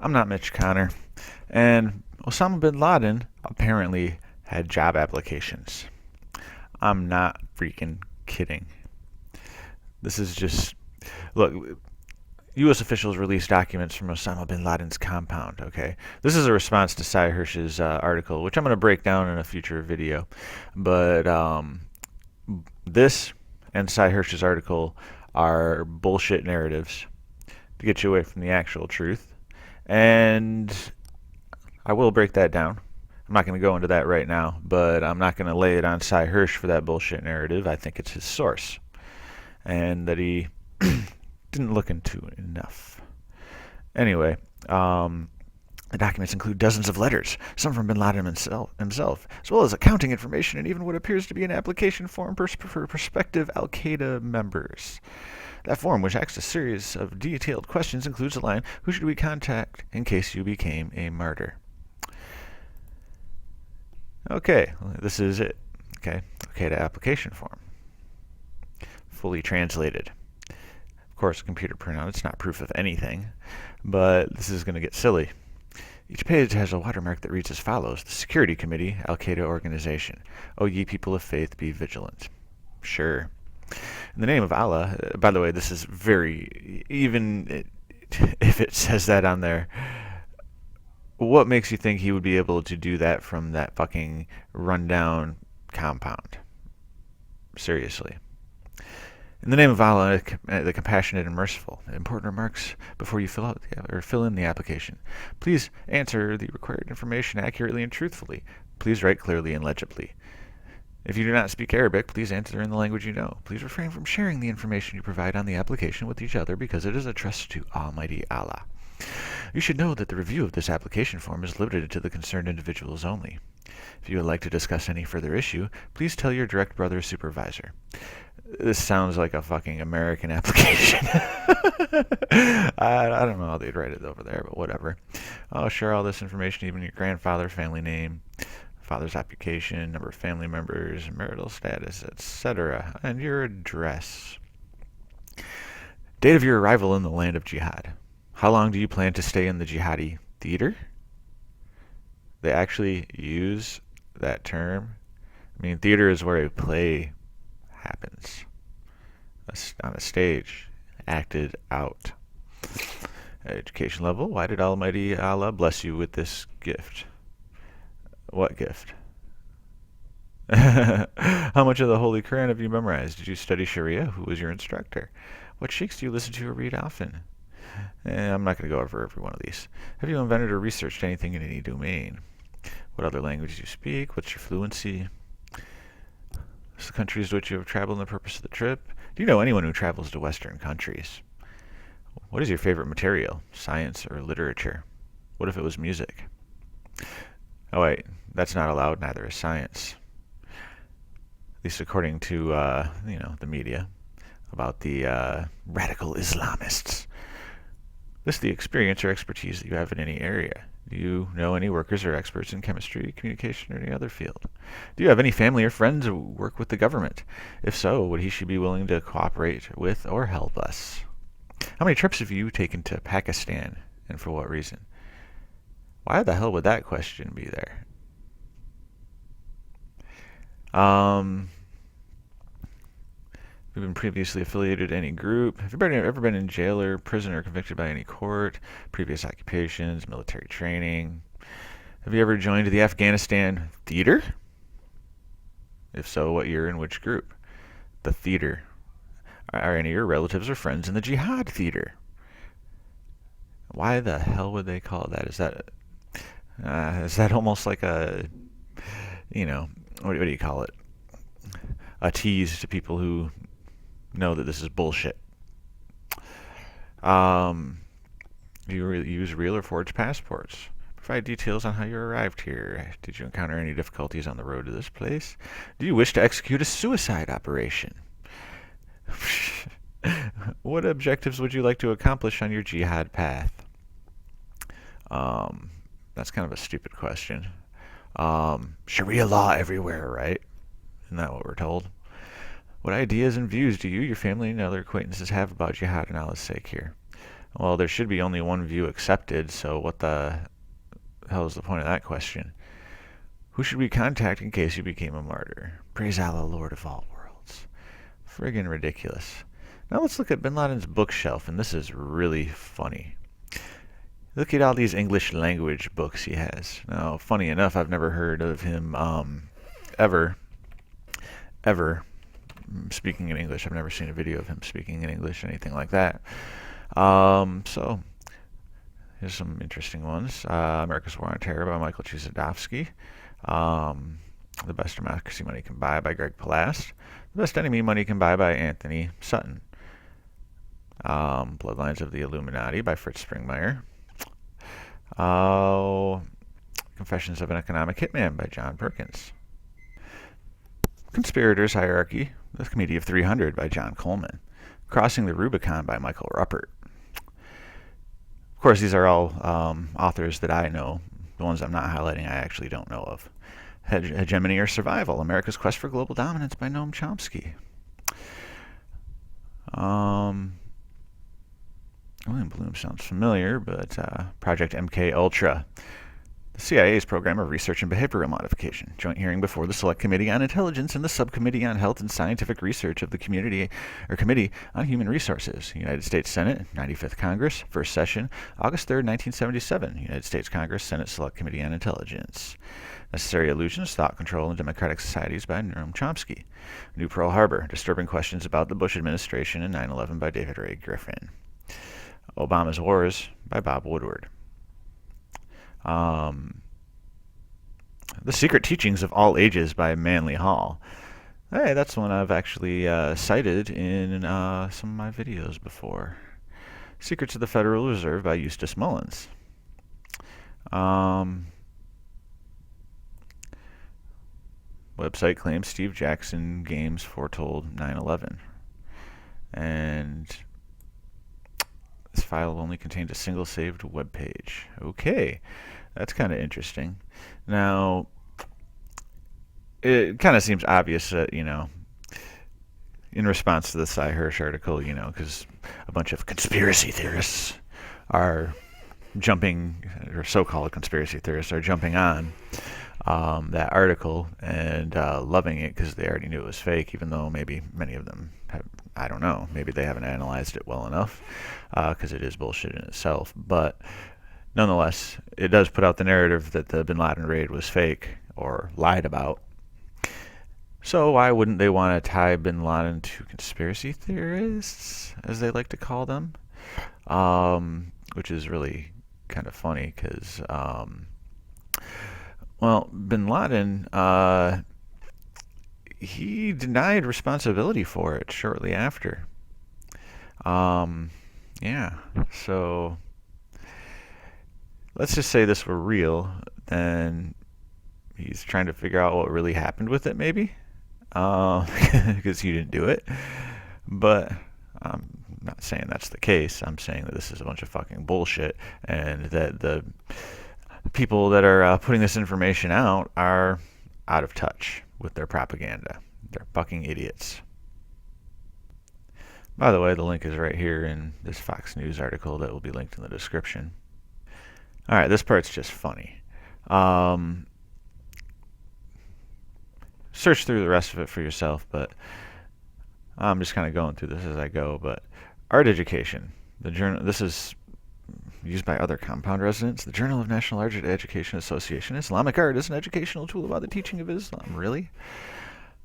I'm not Mitch Connor, and Osama bin Laden apparently had job applications. I'm not freaking kidding. This is just look. U.S. officials released documents from Osama bin Laden's compound. Okay, this is a response to Cy Hirsch's article, which I'm going to break down in a future video. But this and Cy Hirsch's article are bullshit narratives to get you away from the actual truth. And I will break that down. I'm not going to go into that right now, but I'm not going to lay it on Cy Hirsch for that bullshit narrative. I think it's his source, and that he didn't look into it enough. Anyway, the documents include dozens of letters, some from bin Laden himself, as well as accounting information and even what appears to be an application form for prospective Al-Qaeda members. That form, which asks a series of detailed questions, includes the line, "Who should we contact in case you became a martyr?" Okay, this is it. Okay, Al-Qaeda application form. Fully translated. Of course, computer printout, it's not proof of anything, but this is going to get silly. Each page has a watermark that reads as follows: The Security Committee, Al-Qaeda Organization. O ye people of faith, be vigilant. Sure. In the name of Allah, by the way, this is very, even if it says that on there, what makes you think he would be able to do that from that fucking rundown compound? Seriously. In the name of Allah, the compassionate and merciful. Important remarks before you fill in the application. Please answer the required information accurately and truthfully. Please write clearly and legibly. If you do not speak Arabic, please answer in the language you know. Please refrain from sharing the information you provide on the application with each other because it is a trust to Almighty Allah. You should know that the review of this application form is limited to the concerned individuals only. If you would like to discuss any further issue, please tell your direct brother supervisor. This sounds like a fucking American application. I don't know how they'd write it over there, but whatever. Oh, share all this information, even your grandfather, family name, father's occupation, number of family members, marital status, etc., and your address. Date of your arrival in the land of jihad. How long do you plan to stay in the jihadi theater? They actually use that term. I mean, theater is where a play happens on a stage, acted out. Education level. Why did Almighty Allah bless you with this gift? What gift? How much of the Holy Quran have you memorized? Did you study Sharia? Who was your instructor? What sheikhs do you listen to or read often? I'm not going to go over every one of these. Have you invented or researched anything in any domain? What other languages do you speak? What's your fluency? The countries to which you have traveled and the purpose of the trip. Do you know anyone who travels to Western countries? What is your favorite material? Science or literature? What if it was music? Oh wait, that's not allowed, neither is science. At least according to, the media about the radical Islamists. List the experience or expertise that you have in any area. Do you know any workers or experts in chemistry, communication, or any other field? Do you have any family or friends who work with the government? If so, would he be willing to cooperate with or help us? How many trips have you taken to Pakistan, and for what reason? Why the hell would that question be there? Have you been previously affiliated to any group? Have you ever been in jail or prison or convicted by any court? Previous occupations, military training? Have you ever joined the Afghanistan theater? If so, what year and which group? The theater. Are any of your relatives or friends in the jihad theater? Why the hell would they call it that? Is that almost like a, what do you call it? A tease to people who know that this is bullshit. Do you use real or forged passports? Provide details on how you arrived here. Did you encounter any difficulties on the road to this place? Do you wish to execute a suicide operation? What objectives would you like to accomplish on your jihad path? That's kind of a stupid question. Sharia law everywhere, right? Isn't that what we're told? What ideas and views do you, your family, and other acquaintances have about jihad and Allah's sake here? Well, there should be only one view accepted, so what the hell is the point of that question? Who should we contact in case you became a martyr? Praise Allah, Lord of all worlds. Friggin' ridiculous. Now let's look at Bin Laden's bookshelf, and this is really funny. Look at all these English language books he has. Now, funny enough, I've never heard of him ever speaking in English. I've never seen a video of him speaking in English, anything like that. So here's some interesting ones. America's War on Terror by Michael Chudovsky. The Best Democracy Money Can Buy by Greg Palast. The Best Enemy Money Can Buy by Anthony Sutton. Bloodlines of the Illuminati by Fritz Springmeier. Confessions of an Economic Hitman by John Perkins. Conspirators Hierarchy, The Committee of 300 by John Coleman. Crossing the Rubicon by Michael Ruppert. Of course, these are all authors that I know. The ones I'm not highlighting I actually don't know of. Hegemony or Survival, America's Quest for Global Dominance by Noam Chomsky. William Bloom sounds familiar, but Project MK Ultra. The CIA's Program of Research and Behavioral Modification. Joint hearing before the Select Committee on Intelligence and the Subcommittee on Health and Scientific Research of the Committee on Human Resources. United States Senate, 95th Congress, First Session, August 3rd, 1977. United States Congress, Senate Select Committee on Intelligence. Necessary Illusions, Thought Control in Democratic Societies by Noam Chomsky. New Pearl Harbor, Disturbing Questions About the Bush Administration and 9/11 by David Ray Griffin. Obama's Wars by Bob Woodward. The Secret Teachings of All Ages by Manly Hall. Hey, that's one I've actually cited in some of my videos before. Secrets of the Federal Reserve by Eustace Mullins. Website claims Steve Jackson games foretold 9/11. And this file only contains a single saved web page. Okay, that's kind of interesting. Now, it kind of seems obvious that, in response to the Cy Hirsch article, because a bunch of conspiracy theorists are jumping, or so-called conspiracy theorists are jumping on that article and loving it because they already knew it was fake, even though maybe many of them have, I don't know, maybe they haven't analyzed it well enough because it is bullshit in itself. But nonetheless, it does put out the narrative that the Bin Laden raid was fake or lied about. So why wouldn't they want to tie Bin Laden to conspiracy theorists, as they like to call them? Which is really kind of funny because, Bin Laden, he denied responsibility for it shortly after. Yeah, so let's just say this were real, then he's trying to figure out what really happened with it, maybe, because he didn't do it. But I'm not saying that's the case. I'm saying that this is a bunch of fucking bullshit, and that the people that are putting this information out are out of touch with their propaganda. They're fucking idiots. By the way, the link is right here in this Fox News article that will be linked in the description. Alright, this part's just funny. Search through the rest of it for yourself, but I'm just kind of going through this as I go. But Art Education, the journal. This is used by other compound residents. The Journal of National Art Education Association. Islamic art is an educational tool about the teaching of Islam. Really?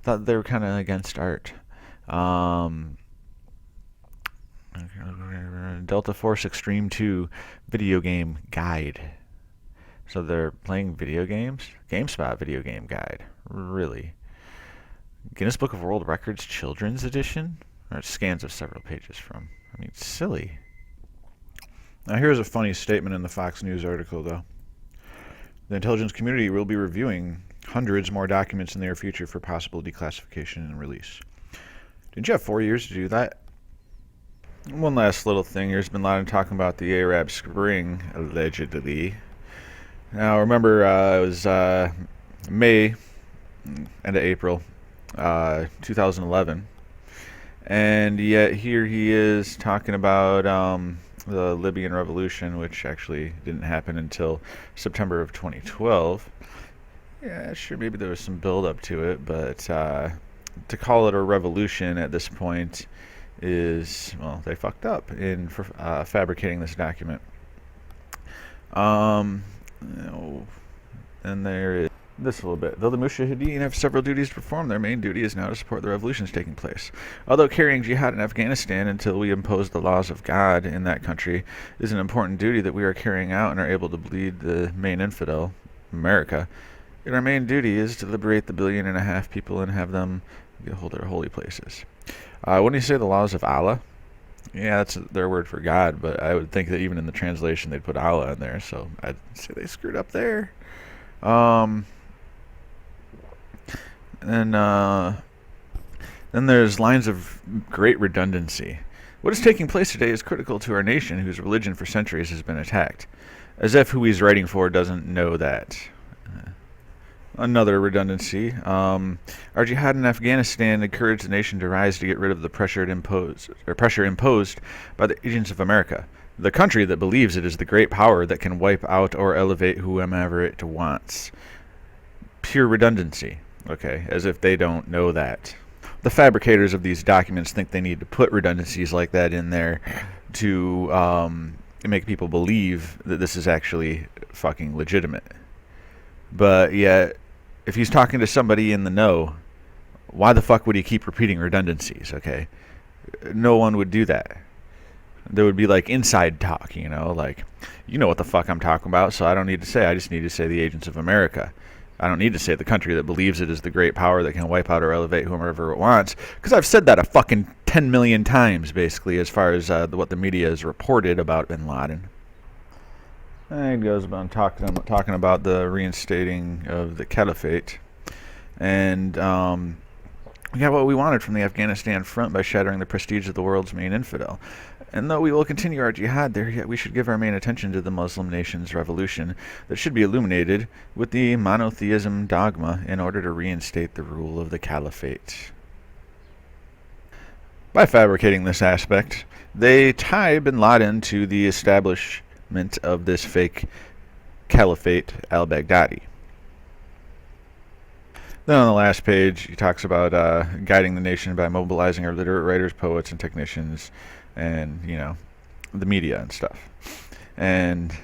Thought they were kind of against art. Delta Force Extreme 2 video game guide. So they're playing video games? GameSpot video game guide. Really? Guinness Book of World Records Children's Edition? Or scans of several pages from. I mean, silly. Now here's a funny statement in the Fox News article, though. The intelligence community will be reviewing hundreds more documents in the near future for possible declassification and release. Didn't you have 4 years to do that? One last little thing. Here's Bin Laden talking about the Arab Spring, allegedly. Now remember, it was May, end of April, 2011. And yet here he is talking about the Libyan revolution, which actually didn't happen until September of 2012. Yeah, sure, maybe there was some build up to it, but to call it a revolution at this point is, well, they fucked up in fabricating this document. And there is this a little bit. Though the Mujahideen have several duties to perform, their main duty is now to support the revolutions taking place. Although carrying jihad in Afghanistan until we impose the laws of God in that country is an important duty that we are carrying out and are able to bleed the main infidel, America, yet our main duty is to liberate the 1.5 billion people and have them hold their holy places. When you say the laws of Allah, yeah, that's their word for God, but I would think that even in the translation they'd put Allah in there, so I'd say they screwed up there. Then there's lines of great redundancy. What is taking place today is critical to our nation, whose religion for centuries has been attacked. As if who he's writing for doesn't know that. Another redundancy. Our jihad in Afghanistan encouraged the nation to rise to get rid of the pressure imposed by the agents of America, the country that believes it is the great power that can wipe out or elevate whomever it wants. Pure redundancy. Okay, as if they don't know that. The fabricators of these documents think they need to put redundancies like that in there to make people believe that this is actually fucking legitimate. But yet, if he's talking to somebody in the know, why the fuck would he keep repeating redundancies, okay? No one would do that. There would be like inside talk, you know, like, you know what the fuck I'm talking about, so I don't need to say, I just need to say the agents of America. I don't need to say the country that believes it is the great power that can wipe out or elevate whomever it wants, because I've said that a fucking 10 million times, basically, as far as what the media has reported about bin Laden. And it goes about talking about the reinstating of the caliphate. And we got what we wanted from the Afghanistan front by shattering the prestige of the world's main infidel. And though we will continue our jihad there, yet we should give our main attention to the Muslim nation's revolution that should be illuminated with the monotheism dogma in order to reinstate the rule of the caliphate. By fabricating this aspect, they tie bin Laden to the establishment of this fake caliphate al-Baghdadi. Then on the last page, he talks about guiding the nation by mobilizing our literate writers, poets, and technicians, and, you know, the media and stuff. And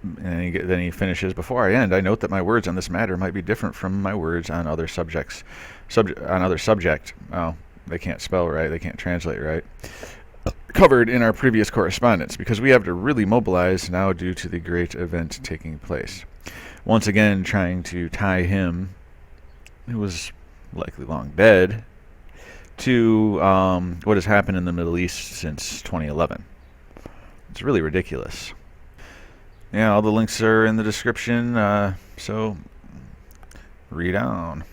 then he finishes, before I end, I note that my words on this matter might be different from my words on other subject. Oh, they can't spell right, they can't translate right. Covered in our previous correspondence, because we have to really mobilize now due to the great event taking place. Once again, trying to tie him, who was likely long dead, to what has happened in the Middle East since 2011. It's really ridiculous. Yeah, all the links are in the description, so read on.